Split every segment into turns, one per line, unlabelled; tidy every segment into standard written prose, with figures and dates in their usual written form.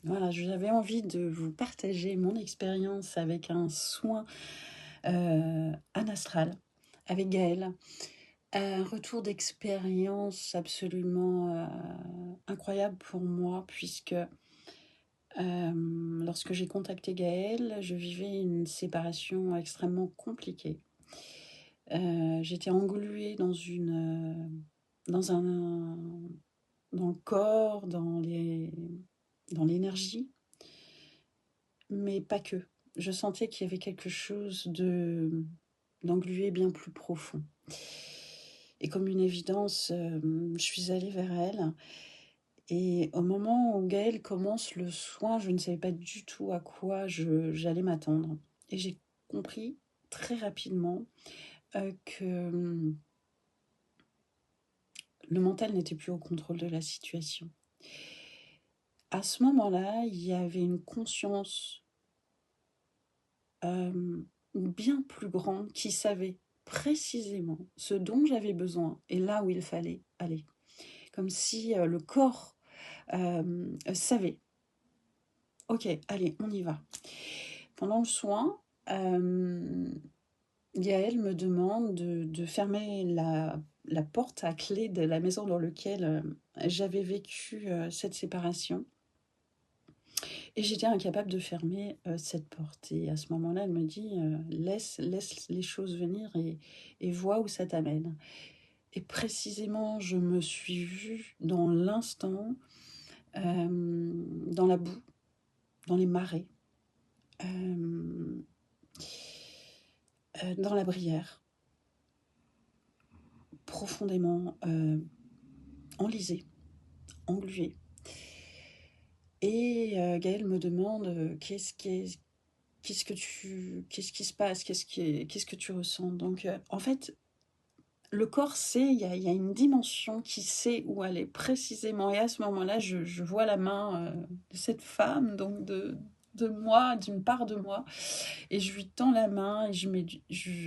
Voilà, j'avais envie de vous partager mon expérience avec un soin anastral, avec Gaël. Un retour d'expérience absolument incroyable pour moi, puisque lorsque j'ai contacté Gaël, je vivais une séparation extrêmement compliquée. J'étais engluée dans dans le corps, dans l'énergie, mais pas que. Je sentais qu'il y avait quelque chose d'englué bien plus profond. Et comme une évidence, je suis allée vers elle. Et au moment où Gaël commence le soin, je ne savais pas du tout à quoi j'allais m'attendre. Et j'ai compris très rapidement que le mental n'était plus au contrôle de la situation. À ce moment-là, il y avait une conscience bien plus grande qui savait précisément ce dont j'avais besoin et là où il fallait aller. Comme si le corps savait. Ok, allez, on y va. Pendant le soin, Gaël me demande de fermer la porte à clé de la maison dans laquelle j'avais vécu cette séparation. Et j'étais incapable de fermer cette porte. Et à ce moment-là, elle me dit laisse les choses venir et vois où ça t'amène. Et précisément, je me suis vue dans l'instant, dans la boue, dans les marais, dans la brière, profondément enlisée, engluée. Et Gaël me demande qu'est-ce qui se passe, qu'est-ce que tu ressens. Donc en fait, le corps sait, il y a une dimension qui sait où aller précisément. Et à ce moment-là, je vois la main de cette femme, donc de moi, d'une part de moi, et je lui tends la main, et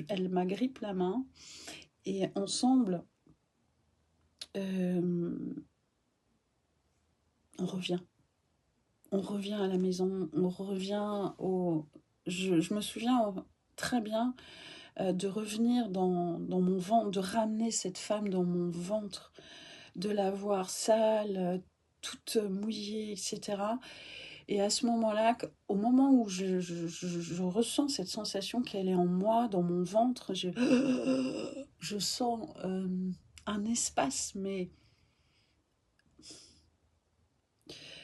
elle m'agrippe la main, et ensemble, on revient. On revient à la maison, on revient au... Je me souviens très bien de revenir dans mon ventre, de ramener cette femme dans mon ventre, de la voir sale, toute mouillée, etc. Et à ce moment-là, au moment où je ressens cette sensation qu'elle est en moi, dans mon ventre, je sens un espace, mais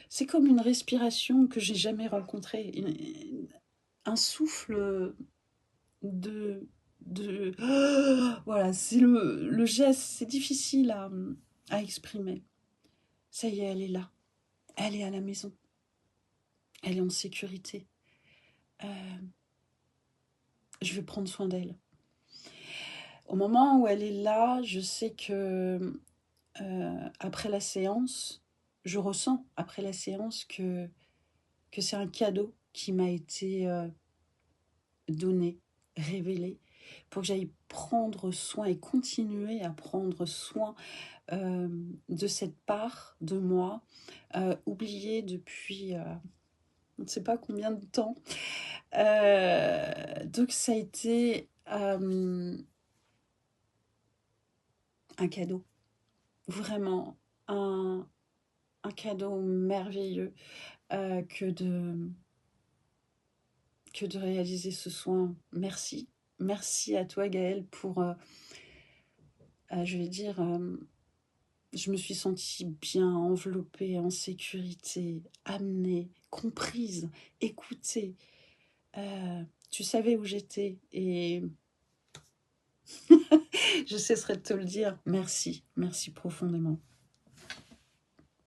c'est comme une respiration que j'ai jamais rencontrée, un souffle de voilà, c'est le geste, c'est difficile à exprimer. Ça y est, elle est là, elle est à la maison, elle est en sécurité. Je vais prendre soin d'elle. Au moment où elle est là, je sais que après la séance, je ressens après la séance que c'est un cadeau qui m'a été donné, révélé, pour que j'aille prendre soin et continuer à prendre soin de cette part de moi, oubliée depuis on ne sait pas combien de temps. Donc ça a été un cadeau, vraiment un cadeau merveilleux que de réaliser ce soin. Merci. Merci à toi Gaëlle pour, je vais dire, je me suis sentie bien enveloppée, en sécurité, amenée, comprise, écoutée. Tu savais où j'étais et je cesserai de te le dire. Merci, merci profondément.